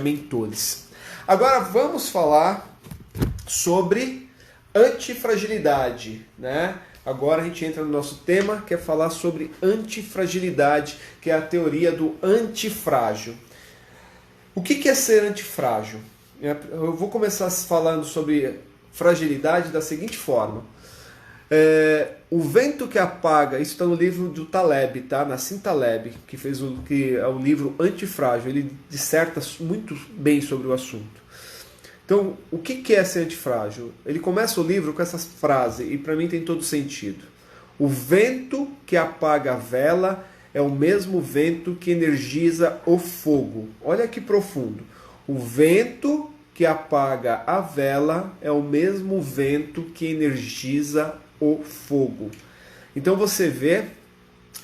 mentores. Agora vamos falar sobre antifragilidade, né? Agora a gente entra no nosso tema, que é falar sobre antifragilidade, que é a teoria do antifrágil. O que é ser antifrágil? Eu vou começar falando sobre fragilidade da seguinte forma. O vento que apaga, isso está no livro do Taleb, tá? Nassim Taleb, que é o livro Antifrágil. Ele disserta muito bem sobre o assunto. Então, o que é ser antifrágil? Ele começa o livro com essa frase, e para mim tem todo sentido. O vento que apaga a vela é o mesmo vento que energiza o fogo. Olha que profundo. O vento que apaga a vela é o mesmo vento que energiza o fogo. Então você vê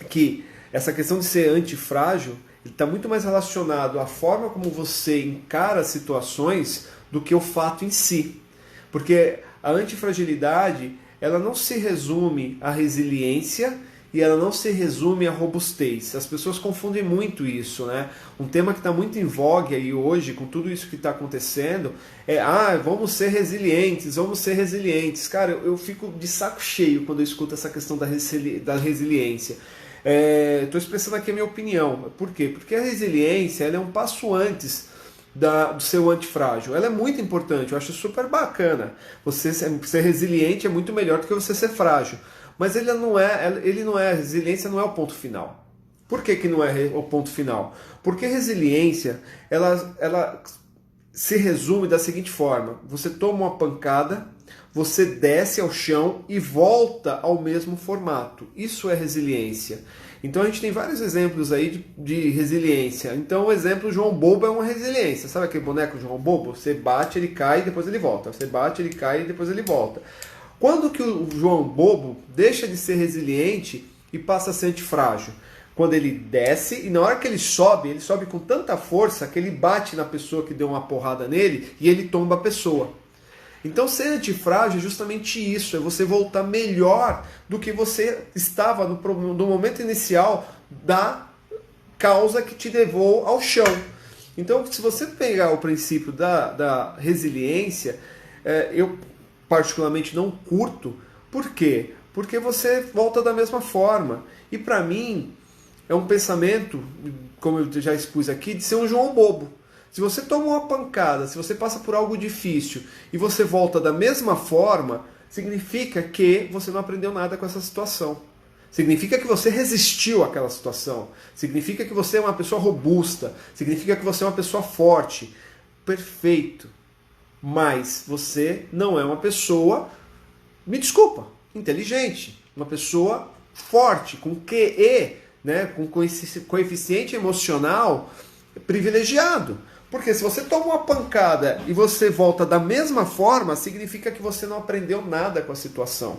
que essa questão de ser antifrágil está muito mais relacionado à forma como você encara situações do que o fato em si. Porque a antifragilidade, ela não se resume à resiliência e ela não se resume à robustez. As pessoas confundem muito isso, né? Um tema que está muito em vogue aí hoje, com tudo isso que está acontecendo, vamos ser resilientes, vamos ser resilientes. Cara, eu fico de saco cheio quando eu escuto essa questão da resiliência. Estou expressando aqui a minha opinião. Por quê? Porque a resiliência ela é um passo antes do seu antifrágil. Ela é muito importante, eu acho super bacana. Você ser resiliente é muito melhor do que você ser frágil. Mas a resiliência não é o ponto final. Por que não é o ponto final? Porque resiliência, ela se resume da seguinte forma. Você toma uma pancada, você desce ao chão e volta ao mesmo formato. Isso é resiliência. Então a gente tem vários exemplos aí de resiliência. Então o exemplo João Bobo é uma resiliência. Sabe aquele boneco João Bobo? Você bate, ele cai e depois ele volta. Você bate, ele cai e depois ele volta. Quando que o João Bobo deixa de ser resiliente e passa a ser antifrágil? Quando ele desce e na hora que ele sobe com tanta força que ele bate na pessoa que deu uma porrada nele e ele tomba a pessoa. Então ser antifrágil é justamente isso, é você voltar melhor do que você estava no momento inicial da causa que te levou ao chão. Então se você pegar o princípio da resiliência, eu particularmente não curto. Por quê? Porque você volta da mesma forma. E para mim é um pensamento, como eu já expus aqui, de ser um João Bobo. Se você toma uma pancada, se você passa por algo difícil e você volta da mesma forma, significa que você não aprendeu nada com essa situação. Significa que você resistiu àquela situação. Significa que você é uma pessoa robusta. Significa que você é uma pessoa forte. Perfeito. Mas você não é uma pessoa, me desculpa, inteligente. Uma pessoa forte, com QE, né, com coeficiente emocional privilegiado. Porque se você toma uma pancada e você volta da mesma forma, significa que você não aprendeu nada com a situação.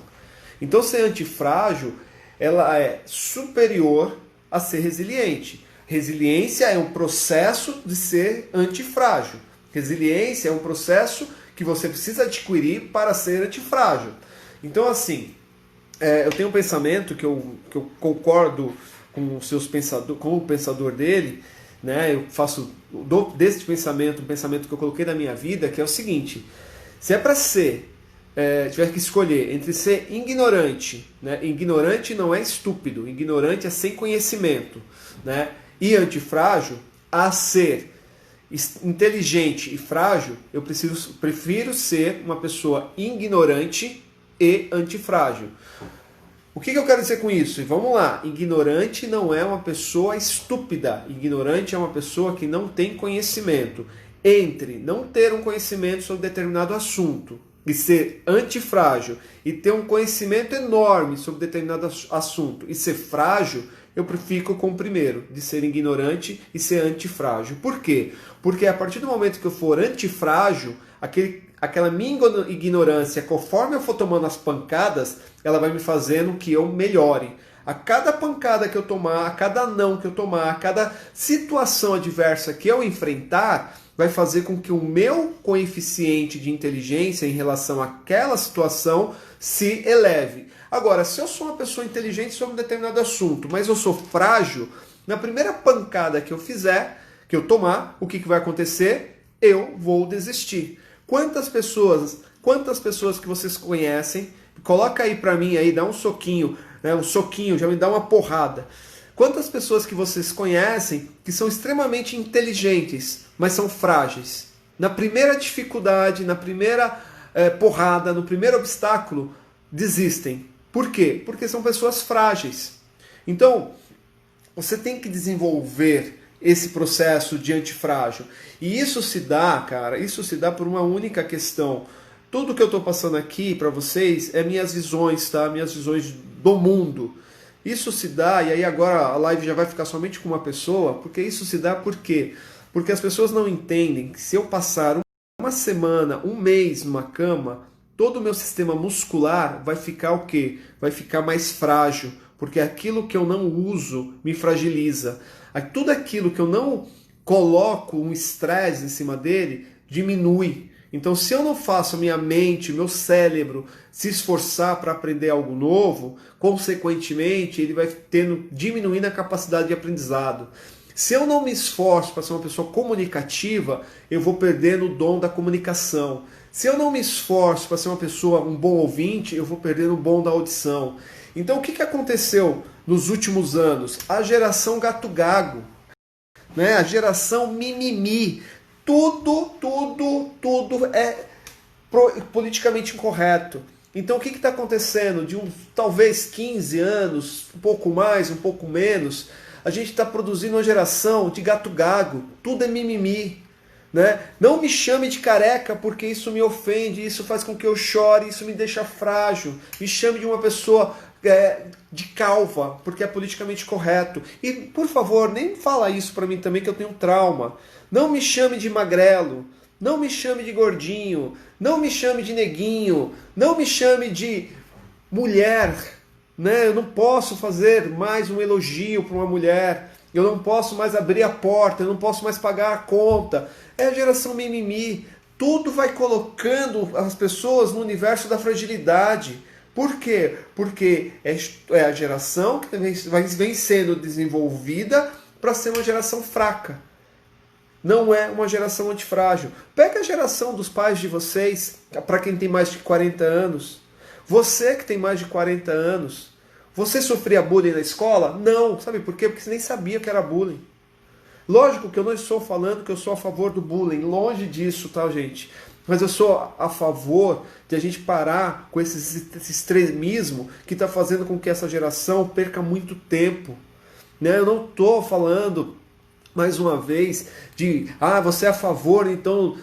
Então ser antifrágil, ela é superior a ser resiliente. Resiliência é um processo de ser antifrágil. Resiliência é um processo que você precisa adquirir para ser antifrágil. Então assim, eu tenho um pensamento que eu concordo com o pensador dele, né? Eu faço desse pensamento um pensamento que eu coloquei na minha vida, que é o seguinte: se é para tiver que escolher entre ser ignorante, né? Ignorante não é estúpido, ignorante é sem conhecimento, né? E antifrágil, a ser inteligente e frágil, eu prefiro ser uma pessoa ignorante e antifrágil. O que eu quero dizer com isso? E vamos lá, ignorante não é uma pessoa estúpida, ignorante é uma pessoa que não tem conhecimento. Entre não ter um conhecimento sobre determinado assunto e ser antifrágil e ter um conhecimento enorme sobre determinado assunto e ser frágil, eu fico com o primeiro, de ser ignorante e ser antifrágil. Por quê? Porque a partir do momento que eu for antifrágil, aquela minha ignorância, conforme eu for tomando as pancadas, ela vai me fazendo que eu melhore. A cada pancada que eu tomar, a cada não que eu tomar, a cada situação adversa que eu enfrentar, vai fazer com que o meu coeficiente de inteligência em relação àquela situação se eleve. Agora, se eu sou uma pessoa inteligente sobre um determinado assunto, mas eu sou frágil, na primeira pancada que eu fizer, que eu tomar, o que vai acontecer? Eu vou desistir. Quantas pessoas que vocês conhecem, coloca aí pra mim aí, dá um soquinho, né, um soquinho, já me dá uma porrada. Quantas pessoas que vocês conhecem que são extremamente inteligentes, mas são frágeis? Na primeira dificuldade, na primeira porrada, no primeiro obstáculo, desistem. Por quê? Porque são pessoas frágeis. Então, você tem que desenvolver esse processo de antifrágil. E isso se dá, cara, isso se dá por uma única questão. Tudo que eu estou passando aqui para vocês é minhas visões, tá? Minhas visões do mundo. Isso se dá, e aí agora a live já vai ficar somente com uma pessoa, porque isso se dá por quê? Porque as pessoas não entendem que se eu passar uma semana, um mês numa cama, todo o meu sistema muscular vai ficar o quê? Vai ficar mais frágil, porque aquilo que eu não uso me fragiliza. Tudo aquilo que eu não coloco um estresse em cima dele, diminui. Então, se eu não faço a minha mente, meu cérebro se esforçar para aprender algo novo, consequentemente, ele vai diminuindo a capacidade de aprendizado. Se eu não me esforço para ser uma pessoa comunicativa, eu vou perdendo o dom da comunicação. Se eu não me esforço para ser uma pessoa, um bom ouvinte, eu vou perdendo o dom da audição. Então, o que aconteceu nos últimos anos? A geração gato-gago, né? A geração mimimi. Tudo é politicamente incorreto. Então, o que está acontecendo? De talvez 15 anos, um pouco mais, um pouco menos, a gente está produzindo uma geração de gato-gago. Tudo é mimimi. Né? Não me chame de careca porque isso me ofende, isso faz com que eu chore, isso me deixa frágil. Me chame de uma pessoa de calva, porque é politicamente correto. E, por favor, nem fala isso para mim também que eu tenho trauma. Não me chame de magrelo, não me chame de gordinho, não me chame de neguinho, não me chame de mulher. Né? Eu não posso fazer mais um elogio para uma mulher. Eu não posso mais abrir a porta, eu não posso mais pagar a conta. É a geração mimimi. Tudo vai colocando as pessoas no universo da fragilidade. Por quê? Porque é a geração que vem sendo desenvolvida para ser uma geração fraca. Não é uma geração antifrágil. Pega a geração dos pais de vocês, para quem tem mais de 40 anos. Você que tem mais de 40 anos, você sofria bullying na escola? Não. Sabe por quê? Porque você nem sabia que era bullying. Lógico que eu não estou falando que eu sou a favor do bullying. Longe disso, tá, gente? Mas eu sou a favor de a gente parar com esse extremismo que está fazendo com que essa geração perca muito tempo. Né? Eu não estou falando, mais uma vez, de você é a favor, então,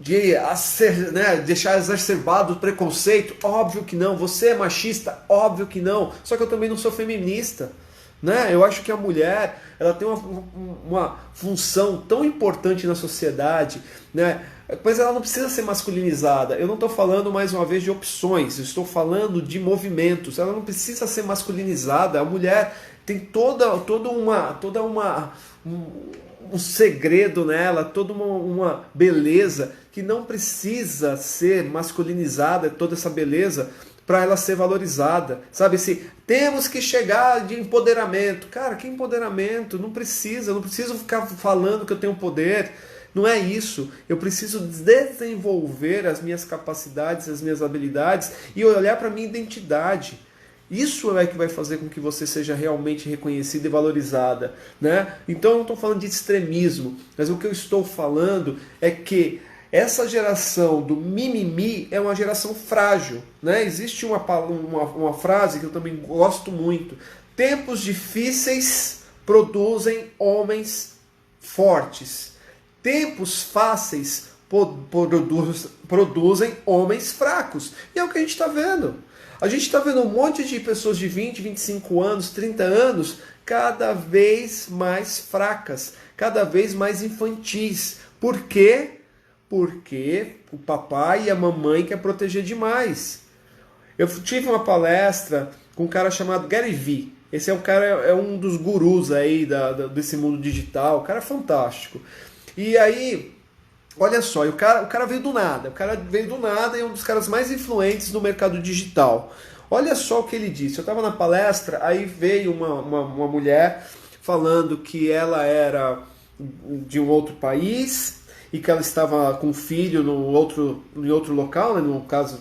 de deixar exacerbado o preconceito. Óbvio que não. Você é machista? Óbvio que não. Só que eu também não sou feminista. Né? Eu acho que a mulher ela tem uma função tão importante na sociedade, né? Mas ela não precisa ser masculinizada. Eu não estou falando, mais uma vez, de opções. Eu estou falando de movimentos. Ela não precisa ser masculinizada. A mulher tem um segredo nela, toda uma beleza que não precisa ser masculinizada, toda essa beleza, para ela ser valorizada. Sabe assim, temos que chegar de empoderamento. Cara, que empoderamento? Não preciso ficar falando que eu tenho poder. Não é isso. Eu preciso desenvolver as minhas capacidades, as minhas habilidades e olhar para a minha identidade. Isso é que vai fazer com que você seja realmente reconhecida e valorizada. Né? Então eu não estou falando de extremismo, mas o que eu estou falando é que essa geração do mimimi é uma geração frágil. Né? Existe uma frase que eu também gosto muito. Tempos difíceis produzem homens fortes. Tempos fáceis produzem homens fracos. E é o que a gente está vendo. A gente está vendo um monte de pessoas de 20, 25 anos, 30 anos, cada vez mais fracas, cada vez mais infantis. Por quê? Porque o papai e a mamãe querem proteger demais. Eu tive uma palestra com um cara chamado Gary Vee. Esse é um cara, é um dos gurus aí desse mundo digital. O cara é fantástico. E aí, olha só, o cara veio do nada. O cara veio do nada e é um dos caras mais influentes no mercado digital. Olha só o que ele disse. Eu estava na palestra, aí veio uma mulher falando que ela era de um outro país e que ela estava com um filho em outro local, né, no caso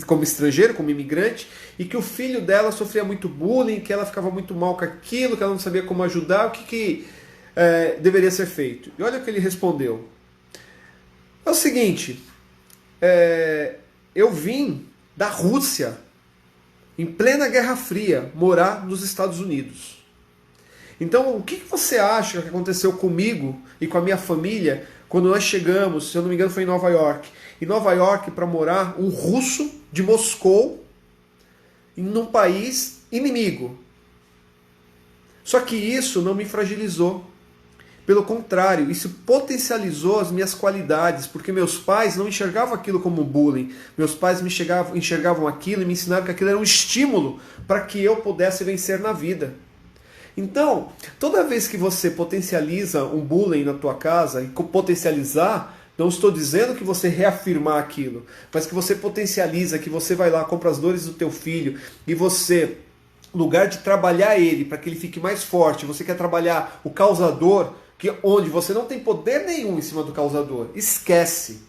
como estrangeiro, como imigrante, e que o filho dela sofria muito bullying, que ela ficava muito mal com aquilo, que ela não sabia como ajudar, o que deveria ser feito. E olha o que ele respondeu. É o seguinte, eu vim da Rússia, em plena Guerra Fria, morar nos Estados Unidos. Então, o que você acha que aconteceu comigo e com a minha família quando nós chegamos, se eu não me engano foi em Nova York. Em Nova York, para morar, um russo de Moscou, num país inimigo. Só que isso não me fragilizou. Pelo contrário, isso potencializou as minhas qualidades, porque meus pais não enxergavam aquilo como bullying. Meus pais enxergavam aquilo e me ensinaram que aquilo era um estímulo para que eu pudesse vencer na vida. Então, toda vez que você potencializa um bullying na tua casa, e potencializar, não estou dizendo que você reafirmar aquilo, mas que você potencializa, que você vai lá, compra as dores do teu filho, e você, no lugar de trabalhar ele para que ele fique mais forte, você quer trabalhar o causador, onde você não tem poder nenhum em cima do causador. Esquece.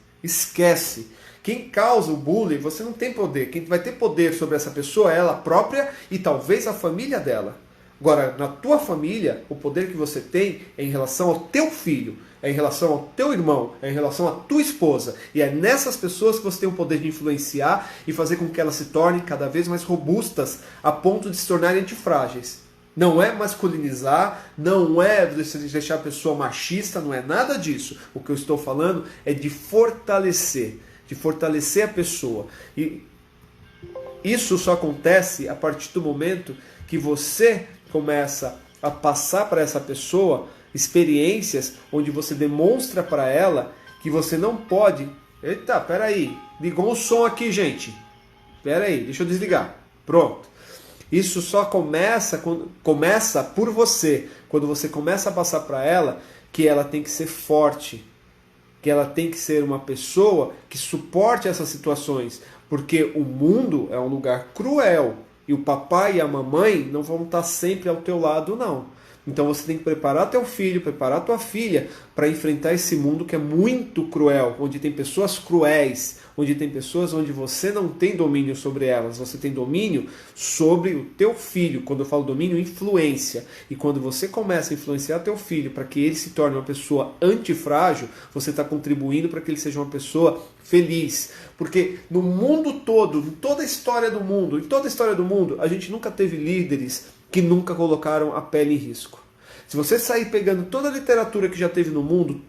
Quem causa o bullying, você não tem poder. Quem vai ter poder sobre essa pessoa é ela própria e talvez a família dela. Agora, na tua família, o poder que você tem é em relação ao teu filho, é em relação ao teu irmão, é em relação à tua esposa. E é nessas pessoas que você tem o poder de influenciar e fazer com que elas se tornem cada vez mais robustas, a ponto de se tornarem antifrágeis. Não é masculinizar, não é deixar a pessoa machista, não é nada disso. O que eu estou falando é de fortalecer a pessoa. E isso só acontece a partir do momento que você começa a passar para essa pessoa experiências onde você demonstra para ela que você não pode... Eita, peraí, ligou o som aqui, gente. Peraí, deixa eu desligar. Pronto. Isso só começa por você. Quando você começa a passar para ela que ela tem que ser forte, que ela tem que ser uma pessoa que suporte essas situações, porque o mundo é um lugar cruel e o papai e a mamãe não vão estar sempre ao teu lado, não. Então você tem que preparar teu filho, preparar tua filha para enfrentar esse mundo que é muito cruel, onde tem pessoas cruéis, onde tem pessoas onde você não tem domínio sobre elas, você tem domínio sobre o teu filho. Quando eu falo domínio, influência. E quando você começa a influenciar teu filho para que ele se torne uma pessoa antifrágil, você está contribuindo para que ele seja uma pessoa feliz. Porque no mundo todo, em toda a história do mundo, a gente nunca teve líderes que nunca colocaram a pele em risco. Se você sair pegando toda a literatura que já teve no mundo,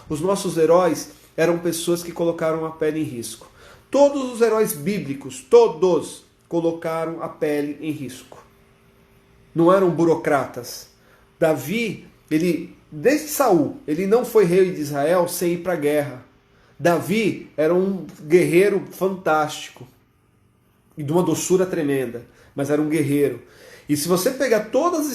os nossos heróis eram pessoas que colocaram a pele em risco. Todos os heróis bíblicos, todos colocaram a pele em risco. Não eram burocratas. Davi, desde Saul, ele não foi rei de Israel sem ir para a guerra. Davi era um guerreiro fantástico e de uma doçura tremenda, mas era um guerreiro. E se você pegar todas as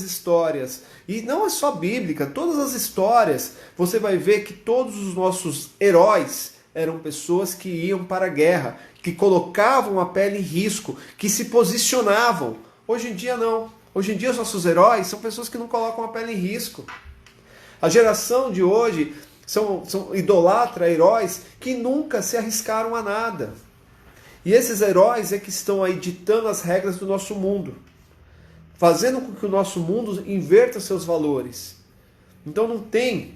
histórias, e não é só bíblica, todas as histórias, você vai ver que todos os nossos heróis eram pessoas que iam para a guerra, que colocavam a pele em risco, que se posicionavam. Hoje em dia não. Hoje em dia os nossos heróis são pessoas que não colocam a pele em risco. A geração de hoje idolatra heróis que nunca se arriscaram a nada. E esses heróis é que estão aí ditando as regras do nosso mundo, fazendo com que o nosso mundo inverta seus valores. Então não tem,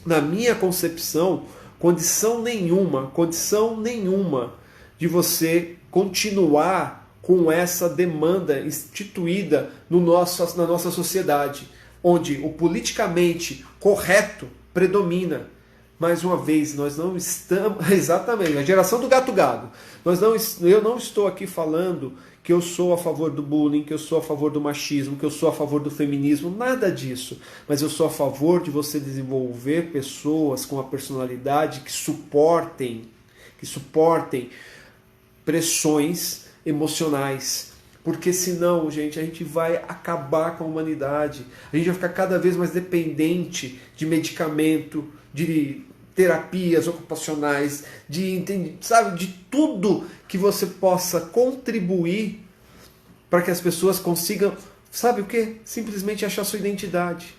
na minha concepção, condição nenhuma de você continuar com essa demanda instituída na nossa sociedade, onde o politicamente correto predomina. Mais uma vez, nós não estamos... Exatamente, a geração do gato-gado. Eu não estou aqui falando que eu sou a favor do bullying, que eu sou a favor do machismo, que eu sou a favor do feminismo, nada disso. Mas eu sou a favor de você desenvolver pessoas com a personalidade que suportem pressões emocionais. Porque senão, gente, a gente vai acabar com a humanidade. A gente vai ficar cada vez mais dependente de medicamento, de terapias ocupacionais, de tudo que você possa contribuir para que as pessoas consigam, sabe o quê? Simplesmente achar sua identidade.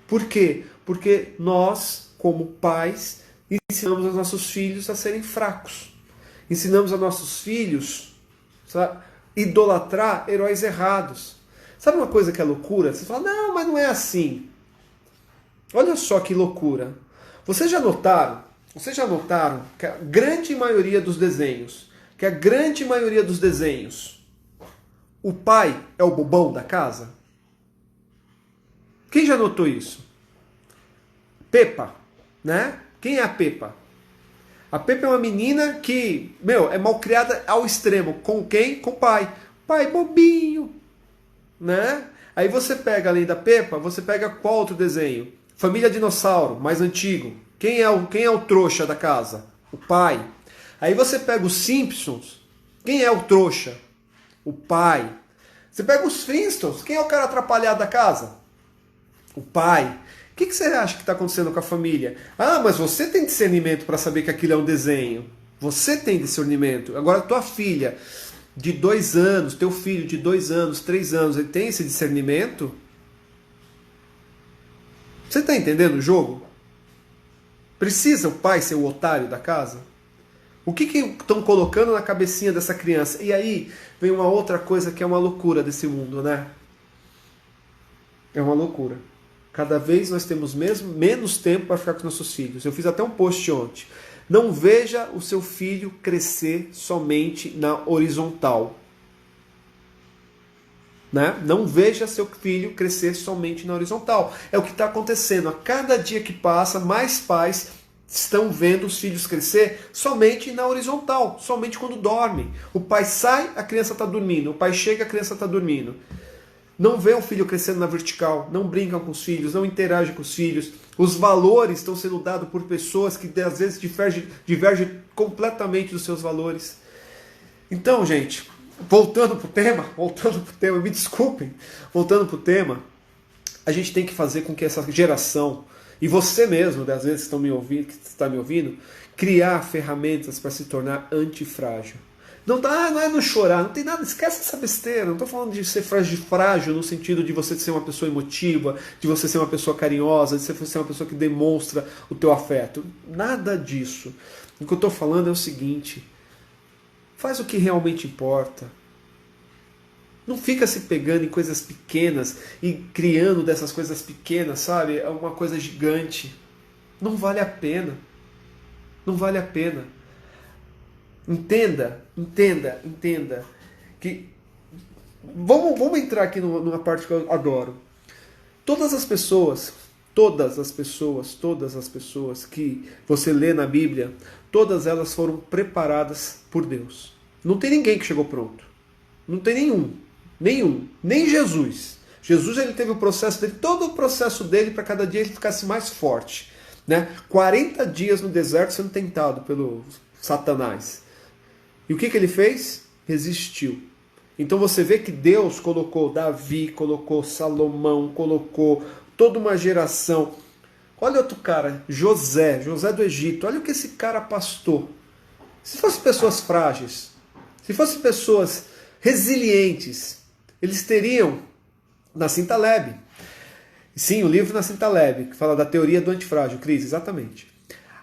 Por quê? Porque nós, como pais, ensinamos aos nossos filhos a serem fracos. Ensinamos aos nossos filhos, sabe, idolatrar heróis errados. Sabe uma coisa que é loucura? Você fala, não, mas não é assim. Olha só que loucura. Vocês já notaram que a grande maioria dos desenhos, o pai é o bobão da casa? Quem já notou isso? Peppa, né? Quem é a Peppa? A Peppa é uma menina que, é mal criada ao extremo. Com quem? Com o pai. Pai bobinho, né? Aí você pega, além da Peppa, você pega qual outro desenho? Família Dinossauro, mais antigo. Quem é o trouxa da casa? O pai. Aí você pega os Simpsons. Quem é o trouxa? O pai. Você pega os Flintstones. Quem é o cara atrapalhado da casa? O pai. O que você acha que está acontecendo com a família? Ah, mas você tem discernimento para saber que aquilo é um desenho. Você tem discernimento. Agora, tua filha de 2 anos, teu filho de 2 anos, 3 anos, ele tem esse discernimento? Você está entendendo o jogo? Precisa o pai ser o otário da casa? O que estão colocando na cabecinha dessa criança? E aí vem uma outra coisa que é uma loucura desse mundo, né? É uma loucura. Cada vez nós temos menos tempo para ficar com nossos filhos. Eu fiz até um post ontem. Não veja o seu filho crescer somente na horizontal. Né? Não veja seu filho crescer somente na horizontal. É o que está acontecendo. A cada dia que passa, mais pais estão vendo os filhos crescer somente na horizontal, somente quando dormem. O pai sai, a criança está dormindo. O pai chega, a criança está dormindo. Não vê o filho crescendo na vertical, não brincam com os filhos, não interagem com os filhos. Os valores estão sendo dados por pessoas que às vezes divergem completamente dos seus valores. Então, gente, voltando para o tema, me desculpem, voltando para o tema, a gente tem que fazer com que essa geração, e você mesmo, às vezes que está me ouvindo, criar ferramentas para se tornar antifrágil. Não é não chorar, não tem nada, esquece essa besteira. Não estou falando de ser frágil no sentido de você ser uma pessoa emotiva, de você ser uma pessoa carinhosa, de você ser uma pessoa que demonstra o teu afeto. Nada disso. O que eu estou falando é o seguinte: faz o que realmente importa. Não fica se pegando em coisas pequenas e criando dessas coisas pequenas, sabe? É uma coisa gigante. Não vale a pena. Não vale a pena. Entenda que vamos entrar aqui numa parte que eu adoro. Todas as pessoas que você lê na Bíblia, todas elas foram preparadas por Deus. Não tem ninguém que chegou pronto. Não tem nenhum, nem Jesus. Jesus, ele teve o processo dele, todo o processo dele para cada dia ele ficasse mais forte, né? 40 dias no deserto sendo tentado pelo Satanás. E o que ele fez? Resistiu. Então você vê que Deus colocou Davi, colocou Salomão, colocou toda uma geração. Olha outro cara, José do Egito. Olha o que esse cara pastou. Se fossem pessoas frágeis, se fossem pessoas resilientes, eles teriam Nassim Taleb. Sim, o livro Nassim Taleb, que fala da teoria do antifrágil, Cris, exatamente.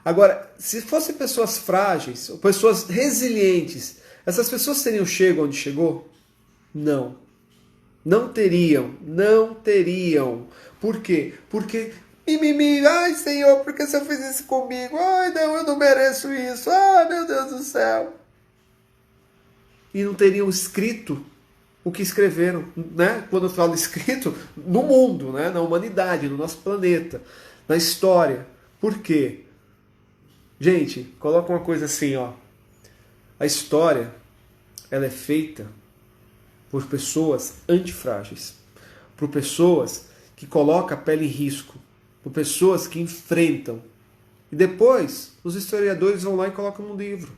Agora, se fossem pessoas frágeis, ou pessoas resilientes, essas pessoas teriam chegado onde chegou? Não. Não teriam. Por quê? Porque, ai Senhor, por que você fez isso comigo? Ai não, eu não mereço isso. Ai meu Deus do céu. E não teriam escrito o que escreveram, né? Quando eu falo escrito, no mundo, né? Na humanidade, no nosso planeta, na história. Por quê? Gente, coloca uma coisa assim, ó. A história, ela é feita por pessoas antifrágeis, por pessoas que colocam a pele em risco, por pessoas que enfrentam. E depois, os historiadores vão lá e colocam no livro.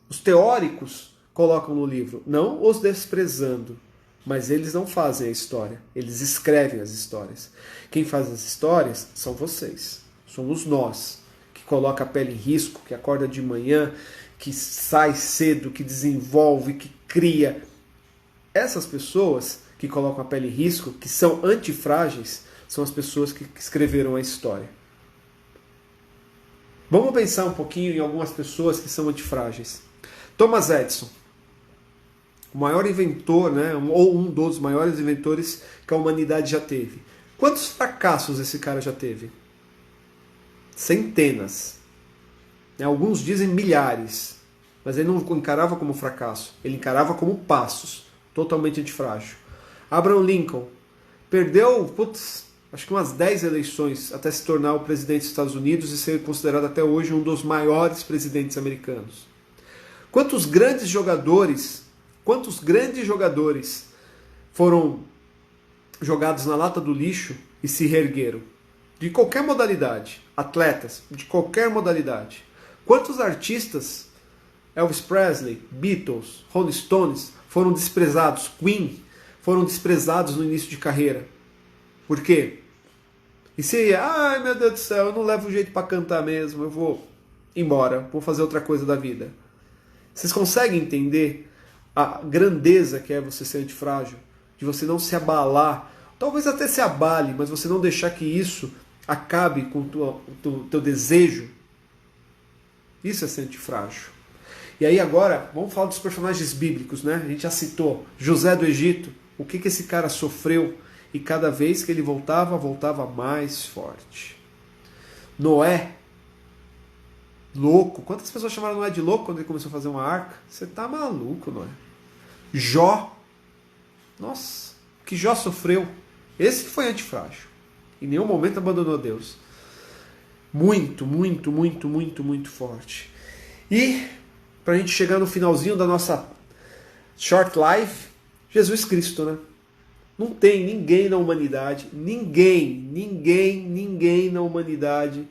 Os teóricos colocam no livro, não os desprezando, mas eles não fazem a história, eles escrevem as histórias. Quem faz as histórias são vocês, somos nós. Coloca a pele em risco, que acorda de manhã, que sai cedo, que desenvolve, que cria. Essas pessoas que colocam a pele em risco, que são antifrágeis, são as pessoas que escreveram a história. Vamos pensar um pouquinho em algumas pessoas que são antifrágeis. Thomas Edison, o maior inventor, né, ou um dos maiores inventores que a humanidade já teve. Quantos fracassos esse cara já teve? Centenas. Alguns dizem milhares. Mas ele não encarava como fracasso, ele encarava como passos, totalmente antifrágil. Abraham Lincoln perdeu, acho que umas 10 eleições até se tornar o presidente dos Estados Unidos e ser considerado até hoje um dos maiores presidentes americanos. Quantos grandes jogadores foram jogados na lata do lixo e se reergueram? De qualquer modalidade, atletas, de qualquer modalidade. Quantos artistas, Elvis Presley, Beatles, Rolling Stones, foram desprezados, Queen, foram desprezados no início de carreira? Por quê? E se, ai meu Deus do céu, eu não levo jeito para cantar mesmo, eu vou embora, vou fazer outra coisa da vida. Vocês conseguem entender a grandeza que é você ser antifrágil? De você não se abalar, talvez até se abale, mas você não deixar que isso acabe com o teu desejo? Isso é ser antifrágil. E aí agora, vamos falar dos personagens bíblicos, né? A gente já citou José do Egito, o que esse cara sofreu, e cada vez que ele voltava mais forte. Noé, louco. Quantas pessoas chamaram Noé de louco quando ele começou a fazer uma arca? Você tá maluco, Noé. Jó, nossa, o que Jó sofreu. Esse foi antifrágil. Em nenhum momento abandonou Deus. Muito forte. E, para a gente chegar no finalzinho da nossa short life, Jesus Cristo, né? Não tem ninguém na humanidade, ninguém na humanidade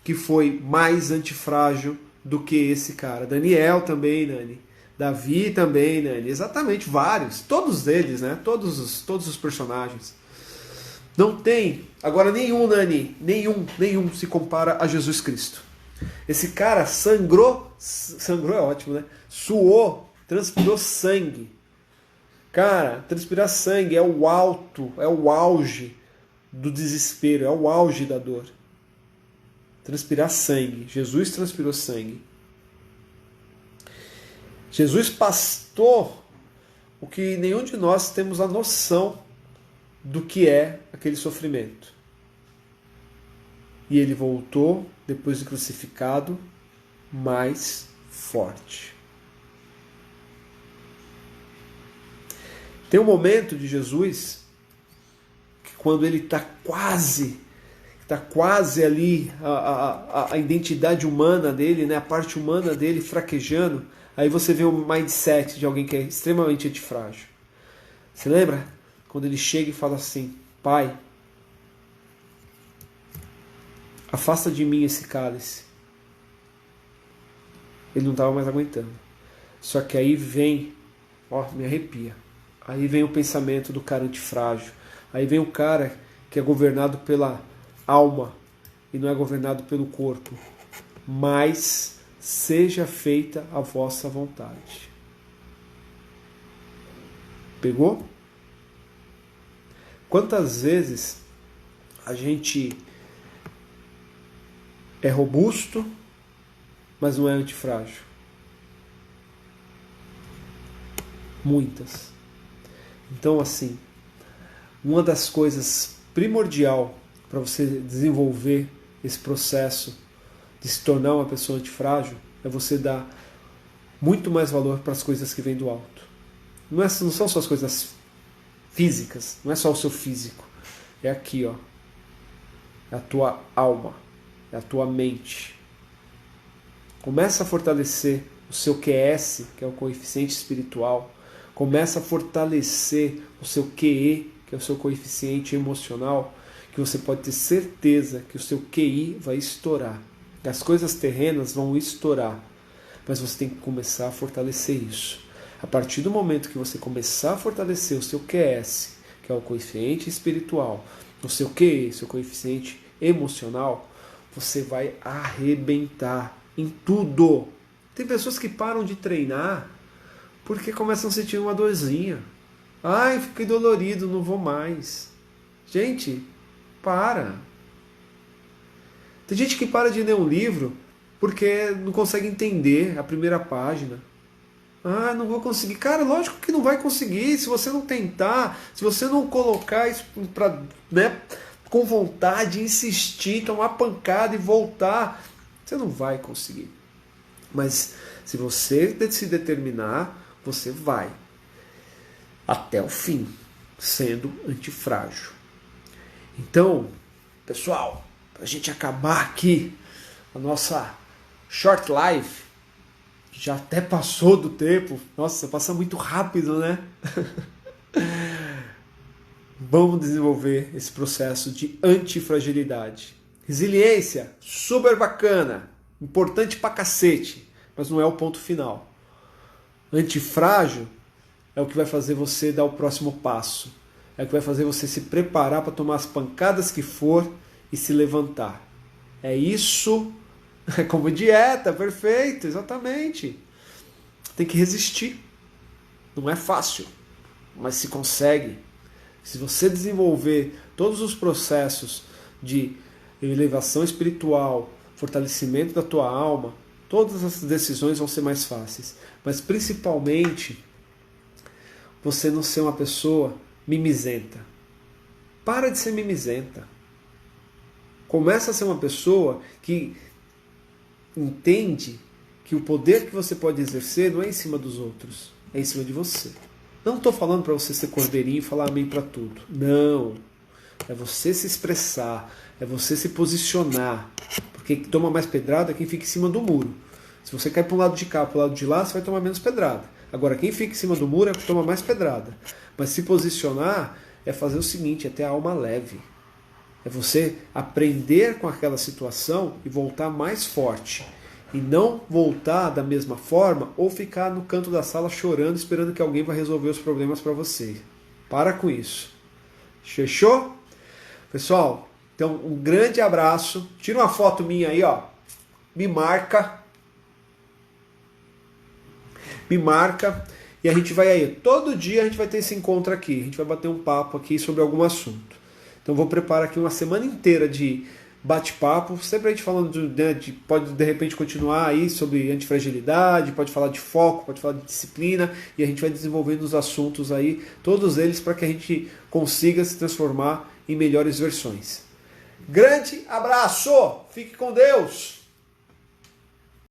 que foi mais antifrágil do que esse cara. Daniel também, Nani. Davi também, Nani. Exatamente, vários. Todos eles, né? Todos os personagens. Não tem, agora nenhum, Nani, nenhum se compara a Jesus Cristo. Esse cara sangrou é ótimo, né? Suou, transpirou sangue. Cara, transpirar sangue é o auge do desespero, é o auge da dor. Transpirar sangue. Jesus transpirou sangue. Jesus pastou o que nenhum de nós temos a noção do que é aquele sofrimento. E ele voltou, depois de crucificado, mais forte. Tem um momento de Jesus que quando ele está quase ali a identidade humana dele, né, a parte humana dele fraquejando, aí você vê o mindset de alguém que é extremamente antifrágil. Você lembra? Quando ele chega e fala assim: Pai, afasta de mim esse cálice. Ele não estava mais aguentando. Só que aí vem, me arrepia. Aí vem o pensamento do cara antifrágil. Aí vem o cara que é governado pela alma e não é governado pelo corpo. Mas seja feita a vossa vontade. Pegou? Quantas vezes a gente é robusto, mas não é antifrágil? Muitas. Então, assim, uma das coisas primordial para você desenvolver esse processo de se tornar uma pessoa antifrágil é você dar muito mais valor para as coisas que vêm do alto. Não são só as coisas físicas, não é só o seu físico. É aqui, ó. É a tua alma, é a tua mente. Começa a fortalecer o seu QS, que é o coeficiente espiritual. Começa a fortalecer o seu QE, que é o seu coeficiente emocional, que você pode ter certeza que o seu QI vai estourar. As coisas terrenas vão estourar. Mas você tem que começar a fortalecer isso. A partir do momento que você começar a fortalecer o seu QS, que é o coeficiente espiritual, o seu QE, seu coeficiente emocional, você vai arrebentar em tudo. Tem pessoas que param de treinar porque começam a sentir uma dorzinha. Ai, fiquei dolorido, não vou mais. Gente, para. Tem gente que para de ler um livro porque não consegue entender a primeira página. Ah, não vou conseguir. Cara, lógico que não vai conseguir. Se você não tentar, se você não colocar isso pra, né, com vontade, insistir, tomar pancada e voltar, você não vai conseguir. Mas se você se determinar, você vai até o fim, sendo antifrágil. Então, pessoal, para a gente acabar aqui a nossa short life, que já até passou do tempo, nossa, passa muito rápido, né? Vamos desenvolver esse processo de antifragilidade. Resiliência, super bacana, importante pra cacete, mas não é o ponto final. Antifrágil é o que vai fazer você dar o próximo passo. É o que vai fazer você se preparar para tomar as pancadas que for e se levantar. É isso, é como dieta, perfeito, exatamente. Tem que resistir. Não é fácil, mas se consegue. Se você desenvolver todos os processos de elevação espiritual, fortalecimento da tua alma, todas as decisões vão ser mais fáceis. Mas principalmente, você não ser uma pessoa mimizenta. Para de ser mimizenta. Começa a ser uma pessoa que entende que o poder que você pode exercer não é em cima dos outros, é em cima de você. Não estou falando para você ser cordeirinho e falar amém para tudo. Não. É você se expressar, é você se posicionar. Porque quem toma mais pedrada é quem fica em cima do muro. Se você cair para um lado de cá, para o lado de lá, você vai tomar menos pedrada. Agora, quem fica em cima do muro é que toma mais pedrada. Mas se posicionar é fazer o seguinte, é ter a alma leve. É você aprender com aquela situação e voltar mais forte. E não voltar da mesma forma ou ficar no canto da sala chorando, esperando que alguém vai resolver os problemas para você. Para com isso. Fechou? Pessoal, então um grande abraço. Tira uma foto minha aí, ó. Me marca. E a gente vai aí. Todo dia a gente vai ter esse encontro aqui. A gente vai bater um papo aqui sobre algum assunto. Então vou preparar aqui uma semana inteira de bate-papo, sempre a gente falando pode de repente continuar aí sobre antifragilidade, pode falar de foco, pode falar de disciplina, e a gente vai desenvolvendo os assuntos aí, todos eles para que a gente consiga se transformar em melhores versões. Grande abraço, fique com Deus!